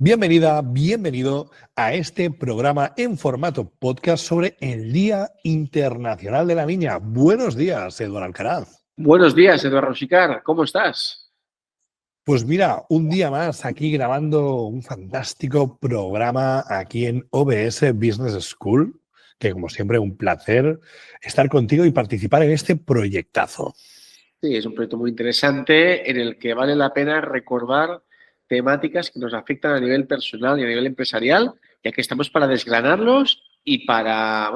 Bienvenida, bienvenido a este programa en formato podcast sobre el Día Internacional de la Niña. Buenos días, Eduardo Alcaraz. Buenos días, Eduardo Sicar. ¿Cómo estás? Pues mira, un día más aquí grabando un fantástico programa aquí en OBS Business School, que como siempre un placer estar contigo y participar en este proyectazo. Sí, es un proyecto muy interesante en el que vale la pena recordar temáticas que nos afectan a nivel personal y a nivel empresarial, ya que estamos para desgranarlos y para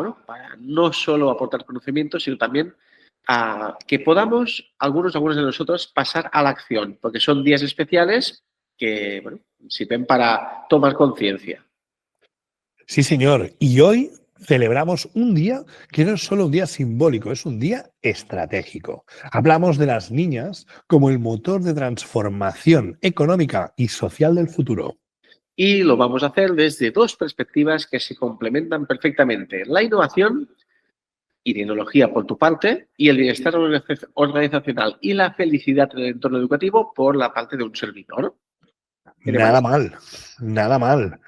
no solo aportar conocimiento, sino también a que podamos, algunos de nosotros, pasar a la acción, porque son días especiales que, sirven para tomar conciencia. Sí, señor. Y hoy celebramos un día que no es solo un día simbólico, es un día estratégico. Hablamos de las niñas como el motor de transformación económica y social del futuro. Y lo vamos a hacer desde dos perspectivas que se complementan perfectamente: la innovación y tecnología por tu parte, y el bienestar organizacional y la felicidad en el entorno educativo por la parte de un servidor. ¿Qué te Nada parece? mal, nada mal.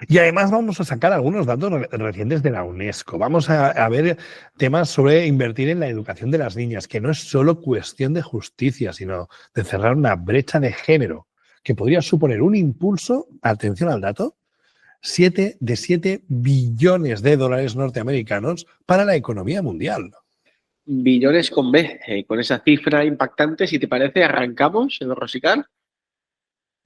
Y además vamos a sacar algunos datos recientes de la UNESCO. Vamos a ver temas sobre invertir en la educación de las niñas, que no es solo cuestión de justicia, sino de cerrar una brecha de género, que podría suponer un impulso, atención al dato, 7 billones de dólares norteamericanos para la economía mundial. Billones con B, con esa cifra impactante. Si te parece, arrancamos, Eduardo Sicar.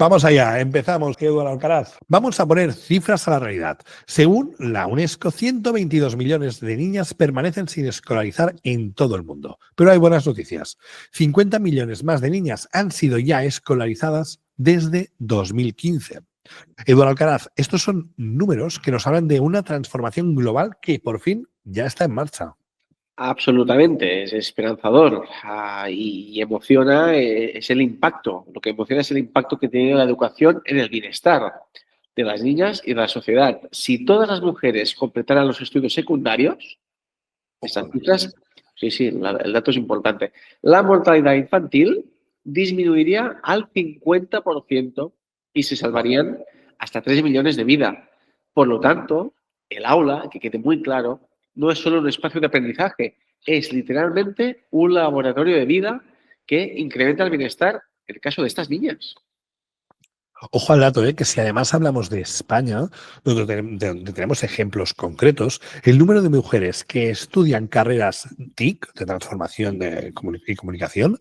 Vamos allá, empezamos, Eduardo Alcaraz. Vamos a poner cifras a la realidad. Según la UNESCO, 122 millones de niñas permanecen sin escolarizar en todo el mundo. Pero hay buenas noticias. 50 millones más de niñas han sido ya escolarizadas desde 2015. Eduardo Alcaraz, estos son números que nos hablan de una transformación global que por fin ya está en marcha. Absolutamente, es esperanzador y emociona, es el impacto. Lo que emociona es el impacto que tiene la educación en el bienestar de las niñas y de la sociedad. Si todas las mujeres completaran los estudios secundarios, estas Ojo. cifras, sí, el dato es importante. La mortalidad infantil disminuiría al 50% y se salvarían hasta 3 millones de vidas. Por lo tanto, el aula, que quede muy claro, no es solo un espacio de aprendizaje, es literalmente un laboratorio de vida que incrementa el bienestar en el caso de estas niñas. Ojo al dato, que si además hablamos de España, donde tenemos ejemplos concretos, el número de mujeres que estudian carreras TIC, de transformación y comunicación,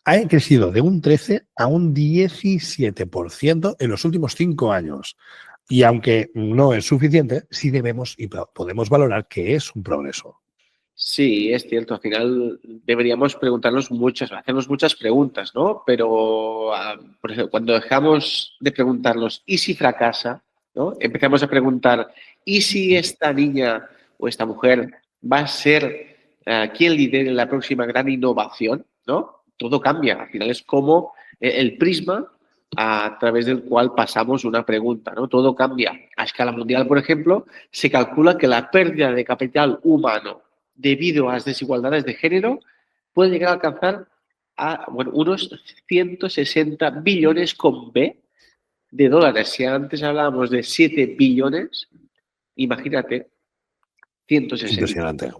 ha crecido de un 13 a un 17% en los últimos 5 años. Y aunque no es suficiente, sí debemos y podemos valorar que es un progreso. Sí, es cierto. Al final deberíamos hacernos muchas preguntas, ¿no? Pero, por ejemplo, cuando dejamos de preguntarnos ¿y si fracasa? ¿No? Empezamos a preguntar ¿y si esta niña o esta mujer va a ser quien lidere la próxima gran innovación? ¿No? Todo cambia. Al final es como el prisma a través del cual pasamos una pregunta, ¿no? Todo cambia. A escala mundial, por ejemplo, se calcula que la pérdida de capital humano debido a las desigualdades de género puede llegar a alcanzar unos 160 billones con B de dólares. Si antes hablábamos de 7 billones, imagínate, Es 160. impresionante.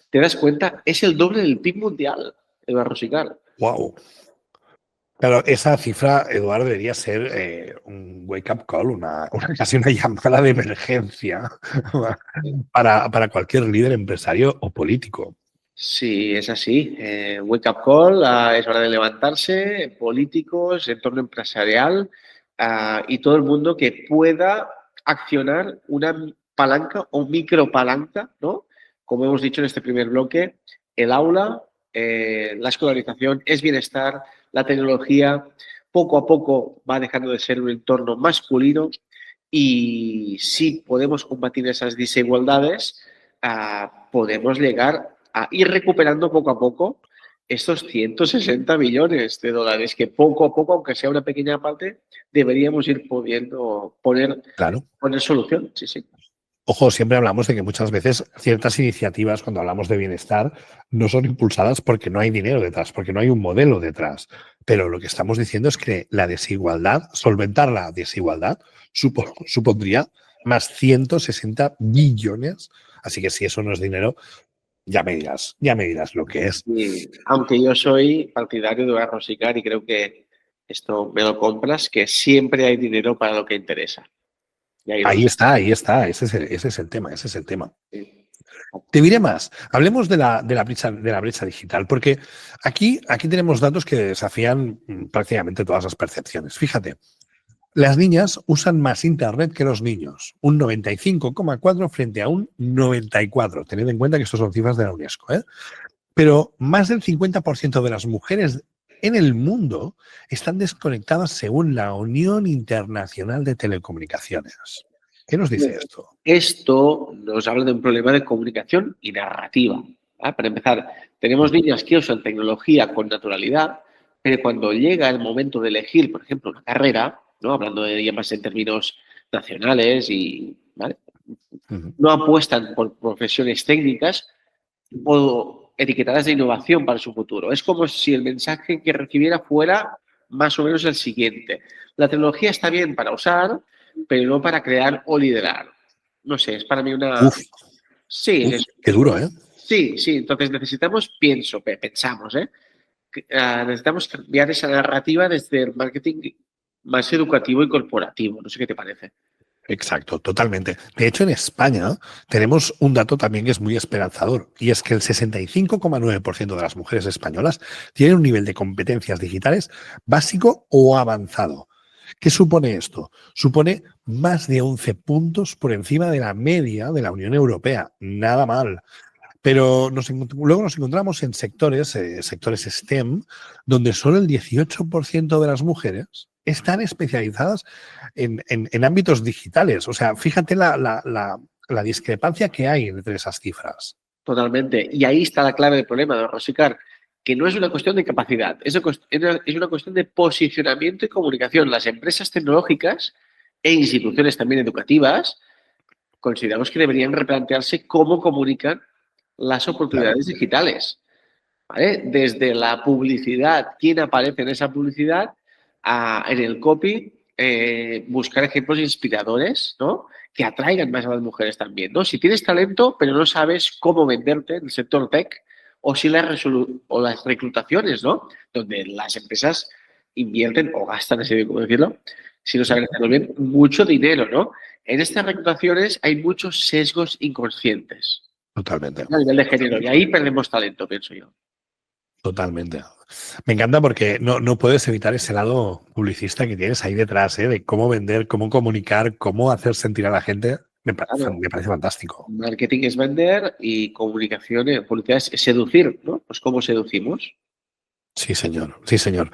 ¿Te das cuenta? Es el doble del PIB mundial, Eduardo Sicar. Wow. Claro, esa cifra, Eduardo, debería ser un wake-up call, casi una llamada de emergencia para cualquier líder empresario o político. Sí, es así. Wake up call, es hora de levantarse, políticos, entorno empresarial y todo el mundo que pueda accionar una palanca o micropalanca, ¿no? Como hemos dicho en este primer bloque, el aula, la escolarización es bienestar, la tecnología poco a poco va dejando de ser un entorno masculino y si podemos combatir esas desigualdades, podemos llegar a ir recuperando poco a poco estos 160 millones de dólares que poco a poco, aunque sea una pequeña parte, deberíamos ir pudiendo poner Claro. solución. Sí, sí. Ojo, siempre hablamos de que muchas veces ciertas iniciativas, cuando hablamos de bienestar, no son impulsadas porque no hay dinero detrás, porque no hay un modelo detrás. Pero lo que estamos diciendo es que la desigualdad, solventar la desigualdad, supondría más 160 billones. Así que si eso no es dinero, ya me dirás lo que es. Y, aunque yo soy partidario de Rosicar y creo que esto me lo compras, que siempre hay dinero para lo que interesa. Y ahí lo Ahí está, ese es el tema, ese es el tema. sí. Te diré más. Hablemos de la brecha digital, porque aquí tenemos datos que desafían prácticamente todas las percepciones. Fíjate, las niñas usan más Internet que los niños, un 95,4 frente a un 94. Tened en cuenta que estos son cifras de la UNESCO, ¿eh? Pero más del 50% de las mujeres en el mundo están desconectadas según la Unión Internacional de Telecomunicaciones. ¿Qué nos dice esto? Esto nos habla de un problema de comunicación y narrativa. ¿Vale? Para empezar, tenemos niñas que usan tecnología con naturalidad, pero cuando llega el momento de elegir, por ejemplo, una carrera, ¿no? Hablando de ella más en términos nacionales y ¿vale? No apuestan por profesiones técnicas o etiquetadas de innovación para su futuro. Es como si el mensaje que recibiera fuera más o menos el siguiente. La tecnología está bien para usar, pero no para crear o liderar. No sé, es para mí una... Uf, Sí, uf, qué duro, ¿eh? sí, sí. Entonces necesitamos, pensamos, necesitamos cambiar esa narrativa desde el marketing más educativo y corporativo. No sé qué te parece. Exacto, totalmente. De hecho, en España tenemos un dato también que es muy esperanzador, y es que el 65,9% de las mujeres españolas tienen un nivel de competencias digitales básico o avanzado. ¿Qué supone esto? Supone más de 11 puntos por encima de la media de la Unión Europea. Nada mal. Pero luego nos encontramos en sectores STEM, donde solo el 18% de las mujeres están especializadas en ámbitos digitales. O sea, fíjate la discrepancia que hay entre esas cifras. Totalmente. Y ahí está la clave del problema, don Rosicar, que no es una cuestión de capacidad, es una cuestión de posicionamiento y comunicación. Las empresas tecnológicas e instituciones también educativas consideramos que deberían replantearse cómo comunican las Claro. oportunidades digitales. ¿Vale? Desde la publicidad, quién aparece en esa publicidad, en el copy, buscar ejemplos inspiradores, ¿no? Que atraigan más a las mujeres también, ¿no? Si tienes talento, pero no sabes cómo venderte en el sector tech, o si las reclutaciones, ¿no? Donde las empresas invierten o gastan, así de cómo decirlo, si no saben hacerlo bien, mucho dinero, ¿no? En estas reclutaciones hay muchos sesgos inconscientes Totalmente. a nivel de género y ahí perdemos talento, pienso yo. Totalmente. Me encanta porque no puedes evitar ese lado publicista que tienes ahí detrás, ¿eh? De cómo vender, cómo comunicar, cómo hacer sentir a la gente. Claro. Me parece fantástico. Marketing es vender y comunicación, publicidad es seducir, ¿no? Pues ¿cómo seducimos? Sí, señor. Sí, señor.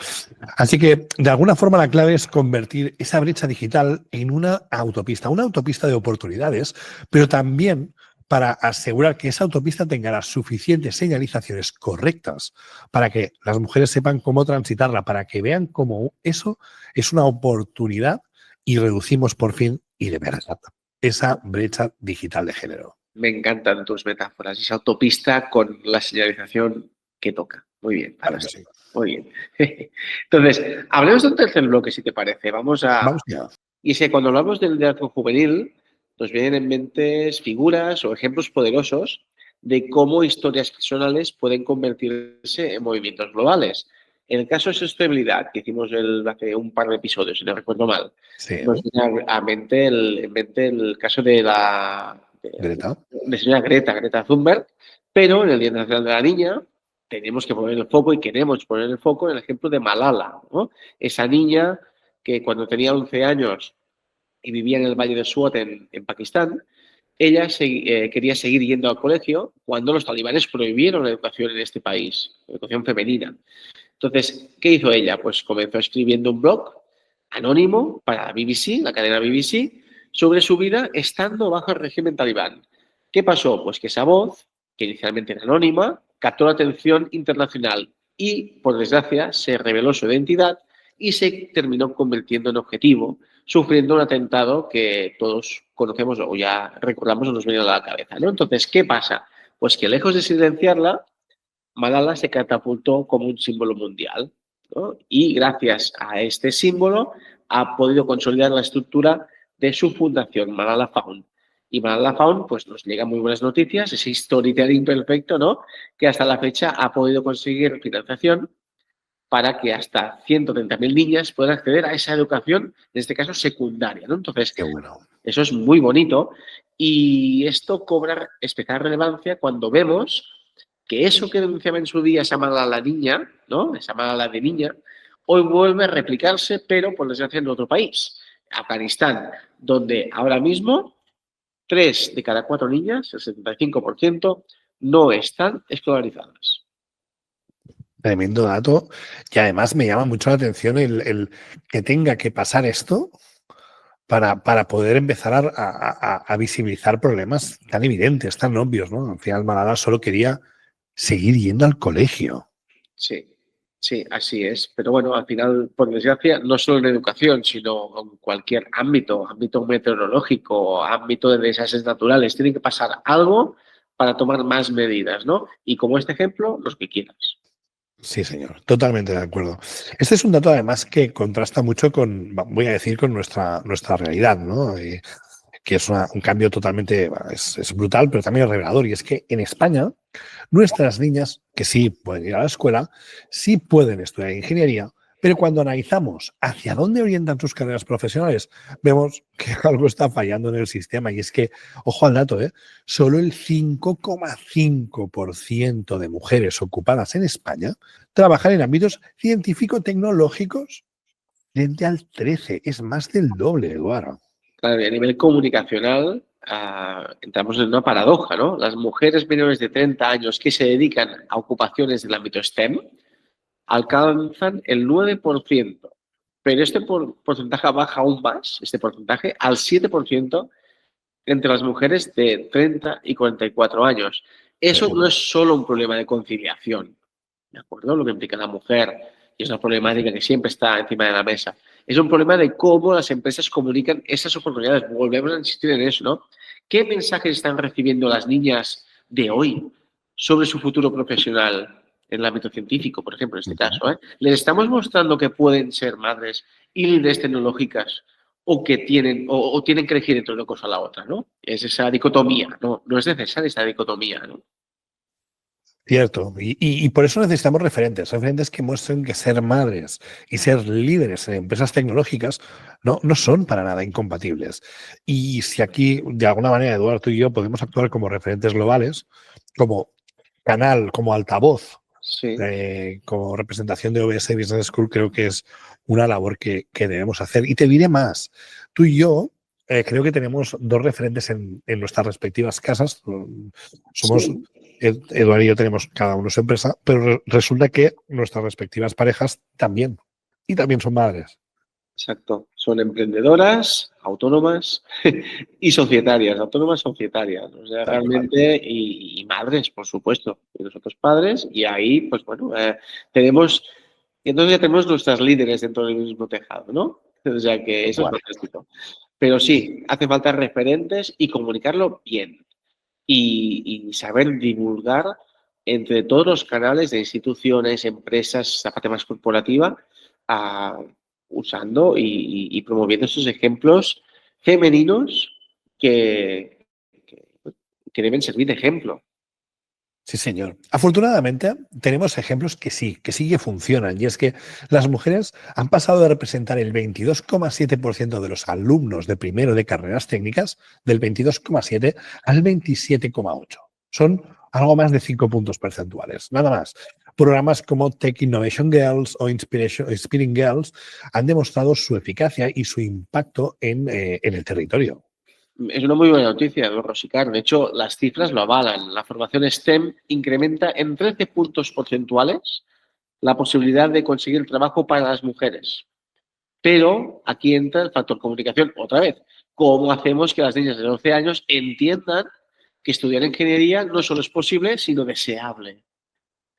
Así que, de alguna forma, la clave es convertir esa brecha digital en una autopista de oportunidades, pero también para asegurar que esa autopista tenga las suficientes señalizaciones correctas para que las mujeres sepan cómo transitarla, para que vean cómo eso es una oportunidad y reducimos por fin y de verdad esa brecha digital de género. Me encantan tus metáforas. Esa autopista con la señalización que toca. Muy bien, Claro que fantástico. sí. Muy bien. Entonces, hablemos de un tercer bloque, si te parece. Vamos ya. Y es que cuando hablamos del liderazgo juvenil, nos vienen en mente figuras o ejemplos poderosos de cómo historias personales pueden convertirse en movimientos globales. En el caso de sostenibilidad, que hicimos hace un par de episodios, si no recuerdo mal, Sí, nos viene en mente el caso de Greta. de señora Greta Thunberg, pero en el Día Internacional de la Niña tenemos que poner el foco y queremos poner el foco en el ejemplo de Malala, ¿no? Esa niña que cuando tenía 11 años y vivía en el Valle de Swat en Pakistán, ella quería seguir yendo al colegio cuando los talibanes prohibieron la educación en este país, la educación femenina. Entonces, ¿qué hizo ella? Pues comenzó escribiendo un blog anónimo para la BBC, la cadena BBC, sobre su vida estando bajo el régimen talibán. ¿Qué pasó? Pues que esa voz, que inicialmente era anónima, captó la atención internacional y, por desgracia, se reveló su identidad y se terminó convirtiendo en objetivo sufriendo un atentado que todos conocemos o ya recordamos o nos viene a la cabeza, ¿no? Entonces, ¿qué pasa? Pues que lejos de silenciarla, Malala se catapultó como un símbolo mundial, ¿no? Y gracias a este símbolo ha podido consolidar la estructura de su fundación, Malala Fund. Y Malala Fund, pues nos llega muy buenas noticias, ese storytelling perfecto, ¿no? Que hasta la fecha ha podido conseguir financiación para que hasta 130.000 niñas puedan acceder a esa educación, en este caso secundaria, ¿no? Entonces, Qué bueno. eso es muy bonito y esto cobra especial relevancia cuando vemos que eso que denunciaba en su día esa Malala niña, ¿no? Esa Malala de niña, hoy vuelve a replicarse, pero por desgracia en otro país, Afganistán, donde ahora mismo 3 de cada 4 niñas, el 75%, no están escolarizadas. Tremendo dato. Y además me llama mucho la atención el que tenga que pasar esto para poder empezar a visibilizar problemas tan evidentes, tan obvios, ¿no? Al final Malala solo quería seguir yendo al colegio. Sí, sí, así es. Pero bueno, al final, por desgracia, no solo en educación, sino en cualquier ámbito, ámbito meteorológico, ámbito de desastres naturales, tiene que pasar algo para tomar más medidas, ¿no? Y como este ejemplo, los que quieras. Sí, señor, totalmente de acuerdo. Este es un dato además que contrasta mucho con, voy a decir, con nuestra realidad, ¿no? Que es un cambio totalmente, bueno, es brutal, pero también es revelador. Y es que en España, nuestras niñas, que sí pueden ir a la escuela, sí pueden estudiar ingeniería, pero cuando analizamos hacia dónde orientan sus carreras profesionales, vemos que algo está fallando en el sistema. Y es que, ojo al dato, solo el 5,5% de mujeres ocupadas en España trabajan en ámbitos científico-tecnológicos frente al 13%. Es más del doble, Eduardo. Claro, y a nivel comunicacional, entramos en una paradoja, ¿no? Las mujeres menores de 30 años que se dedican a ocupaciones del ámbito STEM alcanzan el 9%, pero este porcentaje baja aún más, este porcentaje, al 7% entre las mujeres de 30 y 44 años. Eso no es solo un problema de conciliación, ¿de acuerdo? Lo que implica la mujer, y es una problemática que siempre está encima de la mesa. Es un problema de cómo las empresas comunican esas oportunidades. Volvemos a insistir en eso, ¿no? ¿Qué mensajes están recibiendo las niñas de hoy sobre su futuro profesional en el ámbito científico, por ejemplo, en este caso? ¿Les estamos mostrando que pueden ser madres y líderes tecnológicas o que tienen, o tienen que elegir entre una cosa a la otra, ¿no? Es esa dicotomía, ¿no? No es necesaria esa dicotomía, ¿no? Cierto, y por eso necesitamos referentes que muestren que ser madres y ser líderes en empresas tecnológicas no son para nada incompatibles. Y si aquí, de alguna manera, Eduardo, tú y yo podemos actuar como referentes globales, como canal, como altavoz, Sí. como representación de OBS Business School, creo que es una labor que debemos hacer. Y te diré más, tú y yo creo que tenemos dos referentes en nuestras respectivas casas. Somos... Sí. Eduardo y yo tenemos cada uno su empresa, pero resulta que nuestras respectivas parejas también. Y también son madres. Exacto. Son emprendedoras, autónomas y societarias. Autónomas societarias. O sea, realmente, y madres, por supuesto. Y nosotros padres. Y ahí, pues bueno, tenemos... Entonces ya tenemos nuestras líderes dentro del mismo tejado, ¿no? O sea que eso es fantástico. Pero sí, hace falta referentes y comunicarlo bien. Y saber divulgar entre todos los canales de instituciones, empresas, la parte más corporativa, usando y promoviendo esos ejemplos femeninos que, que deben servir de ejemplo. Sí, señor. Afortunadamente, tenemos ejemplos que sí que funcionan. Y es que las mujeres han pasado de representar el 22,7% de los alumnos de primero de carreras técnicas, del 22,7 al 27,8. Son algo más de 5 puntos porcentuales, nada más. Programas como Tech Innovation Girls o Inspiring Girls han demostrado su eficacia y su impacto en el territorio. Es una muy buena noticia, don Rosicar. De hecho, las cifras lo avalan. La formación STEM incrementa en 13 puntos porcentuales la posibilidad de conseguir trabajo para las mujeres. Pero aquí entra el factor comunicación otra vez. ¿Cómo hacemos que las niñas de 12 años entiendan que estudiar ingeniería no solo es posible, sino deseable?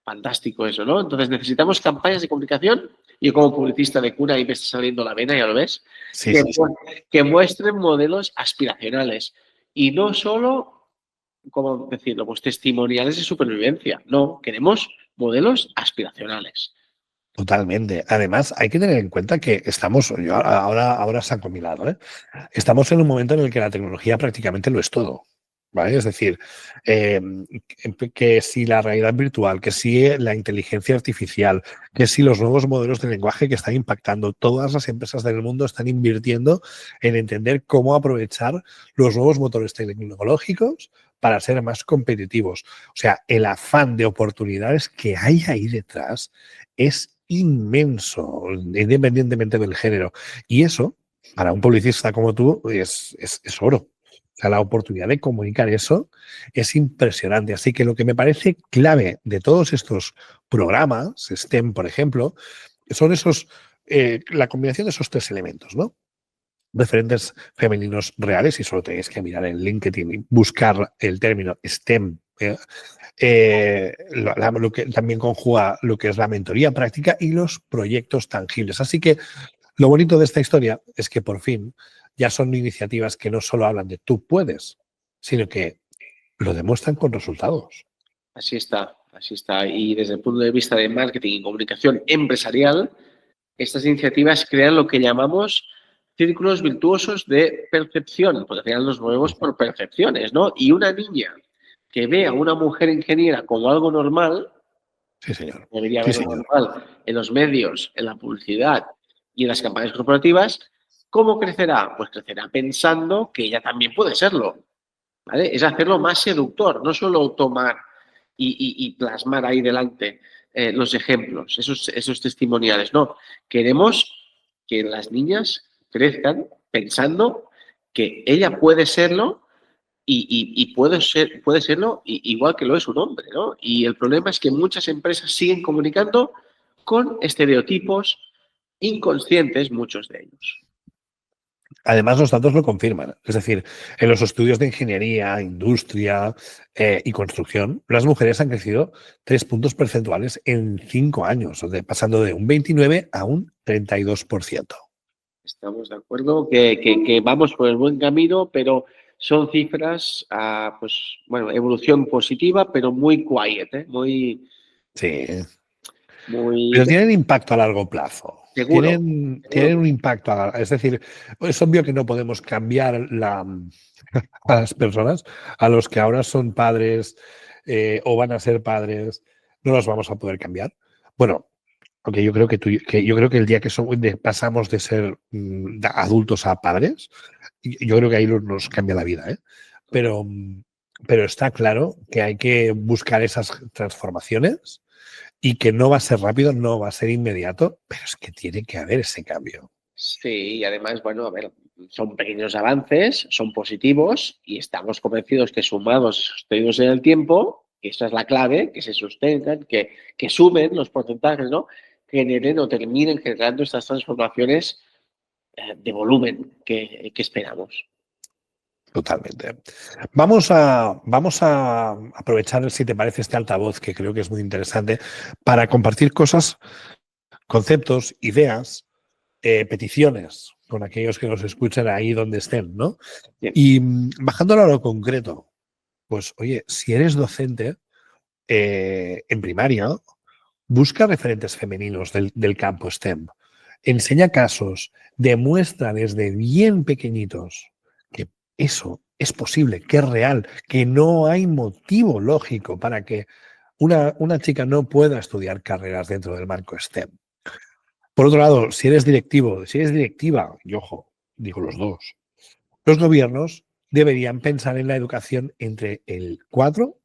Fantástico eso, ¿no? Entonces necesitamos campañas de comunicación yo como publicista de cuna ahí me está saliendo la vena, ya lo ves, Sí, que, sí, sí. que muestren modelos aspiracionales y no solo, ¿cómo decirlo? Pues testimoniales de supervivencia. No, queremos modelos aspiracionales. Totalmente. Además, hay que tener en cuenta que ahora saco mi lado, ¿eh? Estamos en un momento en el que la tecnología prácticamente lo es todo. ¿Vale? Es decir, eh, que si la realidad virtual, que si la inteligencia artificial, que si los nuevos modelos de lenguaje que están impactando, todas las empresas del mundo están invirtiendo en entender cómo aprovechar los nuevos motores tecnológicos para ser más competitivos. O sea, el afán de oportunidades que hay ahí detrás es inmenso, independientemente del género. Y eso, para un publicista como tú, es oro. O sea, la oportunidad de comunicar eso es impresionante. Así que lo que me parece clave de todos estos programas, STEM, por ejemplo, son la combinación de esos tres elementos, ¿no? Referentes femeninos reales, y solo tenéis que mirar en LinkedIn y buscar el término STEM. Lo que también conjuga lo que es la mentoría práctica y los proyectos tangibles. Así que lo bonito de esta historia es que por fin ya son iniciativas que no solo hablan de tú puedes, sino que lo demuestran con resultados. Así está, así está. Y desde el punto de vista de marketing y comunicación empresarial, estas iniciativas crean lo que llamamos círculos virtuosos de percepción, porque al final nos movemos por percepciones, ¿no? Y una niña que ve a una mujer ingeniera como algo normal, Sí, señor. debería Sí, verlo señor. normal en los medios, en la publicidad y en las campañas corporativas, ¿cómo crecerá? Pues crecerá pensando que ella también puede serlo, ¿vale? Es hacerlo más seductor, no solo tomar y plasmar ahí delante los ejemplos, esos testimoniales, no. Queremos que las niñas crezcan pensando que ella puede serlo y puede serlo igual que lo es un hombre, ¿no? Y el problema es que muchas empresas siguen comunicando con estereotipos inconscientes, muchos de ellos. Además, los datos lo confirman. Es decir, en los estudios de ingeniería, industria y construcción, las mujeres han crecido 3 puntos porcentuales en 5 años, pasando de un 29 a un 32%. Estamos de acuerdo que vamos por el buen camino, pero son cifras, pues, bueno, evolución positiva, pero muy quiet, ¿eh? Sí, Muy pero tienen impacto a largo plazo. seguro, Tienen seguro. un impacto, es decir, es obvio que no podemos cambiar a las personas, a los que ahora son padres o van a ser padres, no los vamos a poder cambiar. Bueno, aunque yo creo que yo creo que el día que pasamos de ser adultos a padres, yo creo que ahí nos cambia la vida, ¿eh? Pero, pero está claro que hay que buscar esas transformaciones y que no va a ser rápido, no va a ser inmediato, pero es que tiene que haber ese cambio. Sí, y además, bueno, a ver, son pequeños avances, son positivos y estamos convencidos que sumados y sostenidos en el tiempo, que esa es la clave, que se sostengan, que sumen los porcentajes, ¿no? Generen o terminen generando estas transformaciones de volumen que esperamos. Totalmente. Vamos a aprovechar, si te parece, este altavoz, que creo que es muy interesante, para compartir cosas, conceptos, ideas, peticiones con aquellos que nos escuchan ahí donde estén, ¿no? Bien. Y bajándolo a lo concreto, pues oye, si eres docente en primaria, busca referentes femeninos del campo STEM. Enseña casos, demuestra desde bien pequeñitos que eso es posible, que es real, que no hay motivo lógico para que una chica no pueda estudiar carreras dentro del marco STEM. Por otro lado, si eres directivo, si eres directiva, y ojo, digo los dos, los gobiernos deberían pensar en la educación entre el 4,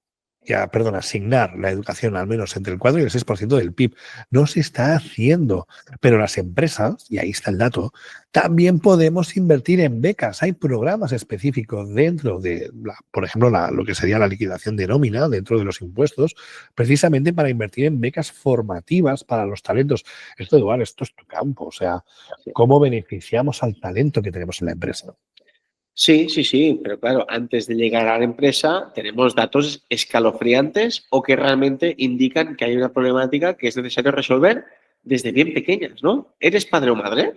asignar la educación al menos entre el 4 y el 6% del PIB. No se está haciendo, pero las empresas, y ahí está el dato, también podemos invertir en becas. Hay programas específicos dentro de, por ejemplo, lo que sería la liquidación de nómina dentro de los impuestos, precisamente para invertir en becas formativas para los talentos. Eduardo, esto es tu campo. O sea, ¿cómo beneficiamos al talento que tenemos en la empresa? Sí, sí, sí, pero claro, antes de llegar a la empresa tenemos datos escalofriantes o que realmente indican que hay una problemática que es necesario resolver desde bien pequeñas, ¿no? ¿Eres padre o madre?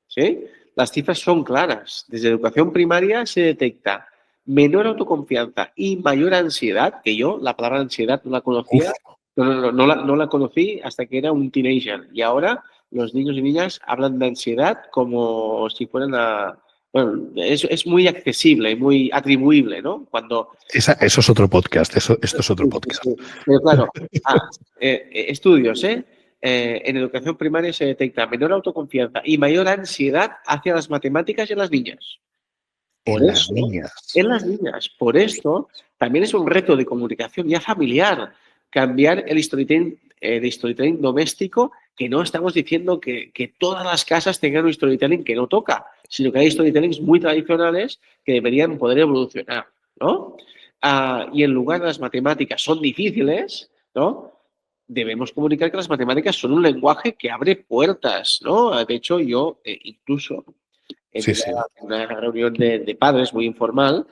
¿Sí? Las cifras son claras. Desde educación primaria se detecta menor autoconfianza y mayor ansiedad, que yo la palabra ansiedad no la Uf, conocía, no la conocí hasta que era un teenager. Y ahora los niños y niñas hablan de ansiedad como si fueran a... Bueno, es muy accesible, muy atribuible, ¿no? Cuando... eso es otro podcast. Esto es otro Sí, sí, podcast. sí. Pero claro, estudios, en educación primaria se detecta menor autoconfianza y mayor ansiedad hacia las matemáticas y en las niñas. Por En las eso, niñas. en las niñas, por esto, también es un reto de comunicación ya familiar cambiar el storytelling doméstico, que no estamos diciendo que todas las casas tengan un storytelling que no toca, sino que hay storytellings muy tradicionales que deberían poder evolucionar, ¿no? Y en lugar de las matemáticas son difíciles, ¿no? Debemos comunicar que las matemáticas son un lenguaje que abre puertas, ¿no? De hecho, yo incluso Sí, sí. en una reunión de padres muy informal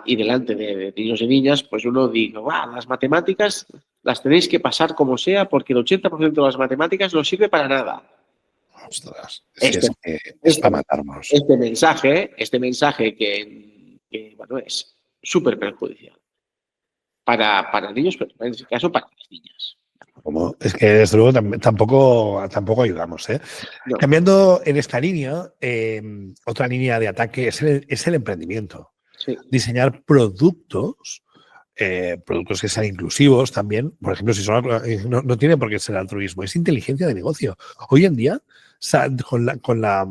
y delante de niños y niñas, pues uno dice, las matemáticas las tenéis que pasar como sea porque el 80% de las matemáticas no sirve para nada. Ostras, si Este, es que es este, para matarnos. este mensaje que, bueno, es súper perjudicial para niños, pero en este caso para las niñas. Es que desde luego tampoco ayudamos, ¿eh? No, Cambiando en esta línea, otra línea de ataque es el emprendimiento. sí. Diseñar productos que sean inclusivos también. Por ejemplo, si son, no tiene por qué ser altruismo, es inteligencia de negocio. Hoy en día, con la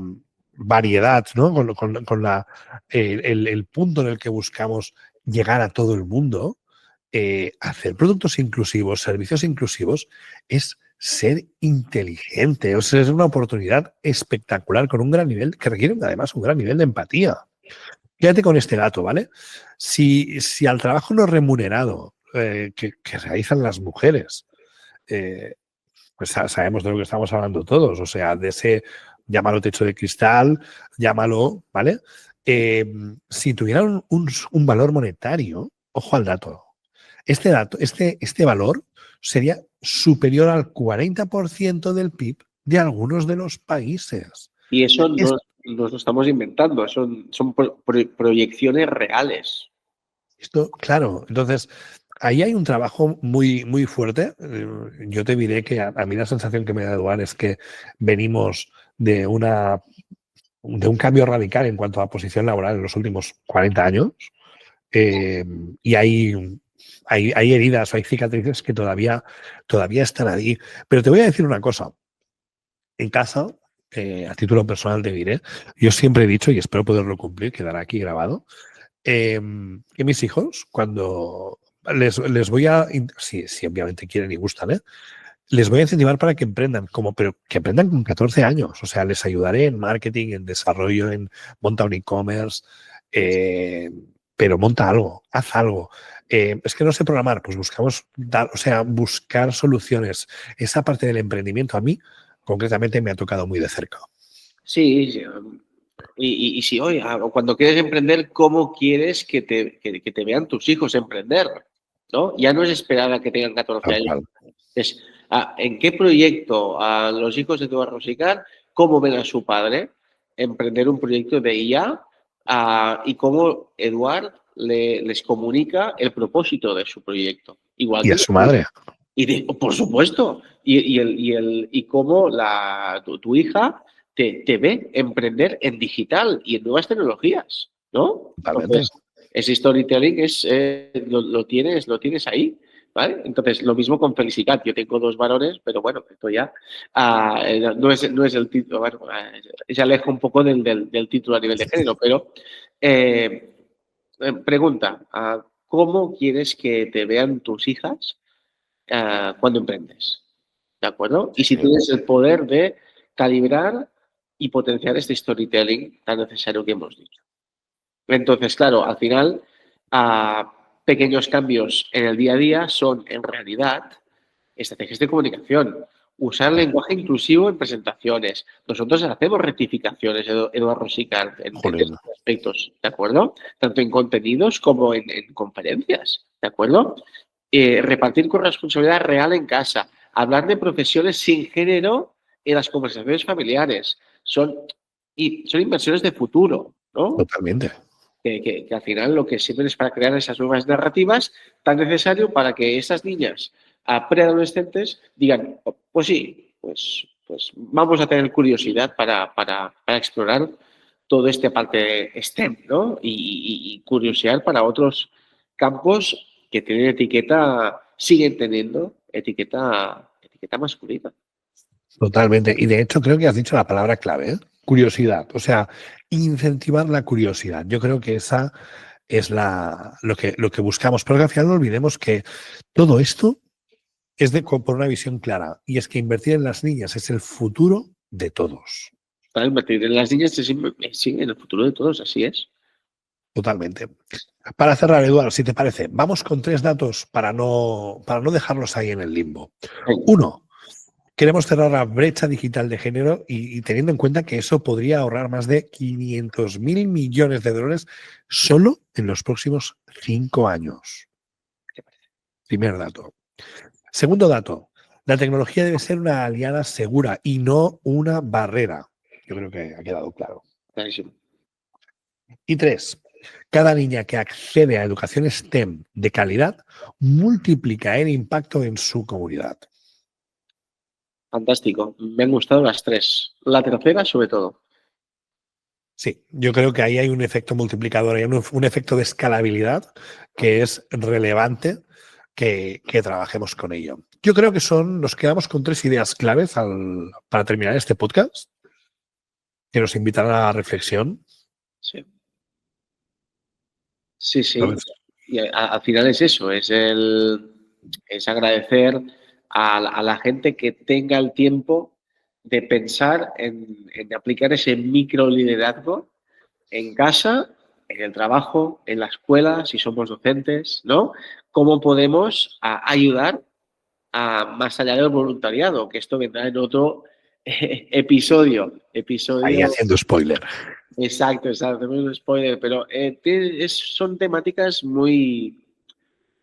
variedad, ¿no? El punto en el que buscamos llegar a todo el mundo, hacer productos inclusivos, servicios inclusivos, es ser inteligente. O sea, es una oportunidad espectacular con un gran nivel, que requiere además un gran nivel de empatía. Quédate con este dato, ¿vale? Si al trabajo no remunerado que realizan las mujeres, pues sabemos de lo que estamos hablando todos, o sea, de ese, llámalo techo de cristal, llámalo, ¿vale? Si tuvieran un valor monetario, ojo al dato, este valor sería superior al 40% del PIB de algunos de los países. Y eso Es no nos lo estamos inventando, son proyecciones reales. esto, claro, entonces ahí hay un trabajo muy, muy fuerte. Yo te diré que a mí la sensación que me da Eduard es que venimos de un cambio radical en cuanto a posición laboral en los últimos 40 años. Y hay heridas o hay cicatrices que todavía están ahí. Pero te voy a decir una cosa. En casa, a título personal te diré, yo siempre he dicho, y espero poderlo cumplir, quedará aquí grabado, que mis hijos, cuando les voy a, si obviamente quieren y gustan, les voy a incentivar para que emprendan, pero que emprendan con 14 años. O sea, les ayudaré en marketing, en desarrollo, en monta un e-commerce, pero monta algo, haz algo. Es que no sé programar, pues buscamos buscar soluciones. Esa parte del emprendimiento a mí, concretamente, me ha tocado muy de cerca. Sí, sí, y si hoy, cuando quieres emprender, ¿cómo quieres que te vean tus hijos emprender? ¿No? Ya no es esperar a que tengan 14 Tal años. cual. Es, ¿en qué proyecto a los hijos de Eduardo Rosicar, cómo ven a su padre emprender un proyecto de IA y cómo Eduard les comunica el propósito de su proyecto? Igual Y que a su madre. por supuesto, y cómo tu hija te ve emprender en digital y en nuevas tecnologías, ¿no? Totalmente. Entonces, ese storytelling lo tienes ahí, ¿vale? Entonces, lo mismo con Felicitat. Yo tengo 2 varones, pero bueno, esto ya no es el título, bueno, se aleja un poco del título a nivel de género, pero eh, pregunta, ¿cómo quieres que te vean tus hijas cuando emprendes? ¿De acuerdo? Y si Sí. tienes el poder de calibrar y potenciar este storytelling tan necesario que hemos dicho. Entonces, claro, al final, pequeños cambios en el día a día son, en realidad, estrategias de comunicación. Usar lenguaje inclusivo en presentaciones. Nosotros hacemos rectificaciones, Eduardo Rosicart, en Jolín. estos aspectos, ¿de acuerdo? Tanto en contenidos como en conferencias, ¿de acuerdo? Repartir con responsabilidad real en casa. hablar de profesiones sin género en las conversaciones familiares. Son inversiones de futuro, ¿no? Totalmente. Que al final lo que sirven es para crear esas nuevas narrativas tan necesario para que esas niñas preadolescentes digan, pues sí, pues vamos a tener curiosidad para explorar todo este parte STEM, ¿no? Y curiosear para otros campos que tienen etiqueta, siguen teniendo etiqueta masculina. Totalmente. Y de hecho creo que has dicho la palabra clave, ¿eh? Curiosidad. O sea, incentivar la curiosidad. Yo creo que esa es lo que buscamos. Pero que al final no olvidemos que todo esto es por una visión clara. Y es que invertir en las niñas es el futuro de todos. Para invertir en las niñas sí, en el futuro de todos, así es. Totalmente. Para cerrar, Eduardo, si te parece, vamos con 3 datos para no dejarlos ahí en el limbo. 1. Queremos cerrar la brecha digital de género y teniendo en cuenta que eso podría ahorrar más de 500.000 millones de dólares solo en los próximos 5 años. Primer dato. Segundo dato. La tecnología debe ser una aliada segura y no una barrera. Yo creo que ha quedado claro. Clarísimo. Y 3. Cada niña que accede a educación STEM de calidad multiplica el impacto en su comunidad. Fantástico. Me han gustado las 3. La tercera, sobre todo. Sí, yo creo que ahí hay un efecto multiplicador, hay un efecto de escalabilidad que es relevante que trabajemos con ello. Yo creo que nos quedamos con 3 ideas claves para terminar este podcast que nos invitan a la reflexión. Sí. Sí, sí. Y al final es eso, es agradecer a la gente que tenga el tiempo de pensar en aplicar ese microliderazgo en casa, en el trabajo, en la escuela, si somos docentes, ¿no? ¿Cómo podemos ayudar más allá del voluntariado? Que esto vendrá en otro episodio. Ahí haciendo spoiler. Exacto, hacemos un spoiler, pero son temáticas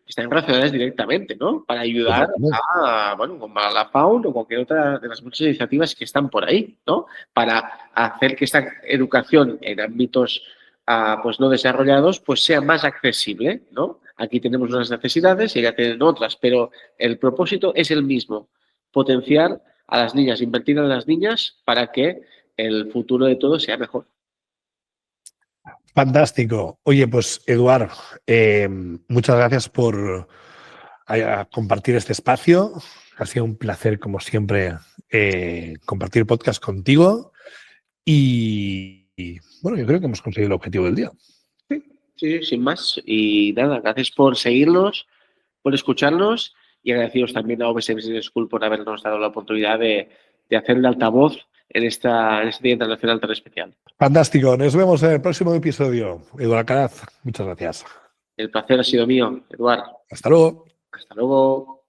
están relacionadas directamente, ¿no? Para ayudar como a la FAUN o cualquier otra de las muchas iniciativas que están por ahí, ¿no? Para hacer que esta educación en ámbitos pues no desarrollados pues sea más accesible, ¿no? Aquí tenemos unas necesidades y allá tienen otras, pero el propósito es el mismo, potenciar a las niñas, invertir en las niñas para que el futuro de todos sea mejor. Fantástico. Oye, pues Eduard, muchas gracias por compartir este espacio. Ha sido un placer, como siempre, compartir podcast contigo. Y bueno, yo creo que hemos conseguido el objetivo del día. Sí, sin más. Y nada, gracias por seguirnos, por escucharnos y agradecidos también a OBS Business School por habernos dado la oportunidad de hacer el altavoz en este Día Internacional tan especial. Fantástico. Nos vemos en el próximo episodio. Eduard Alcaraz, muchas gracias. El placer ha sido mío, Eduard. Hasta luego. Hasta luego.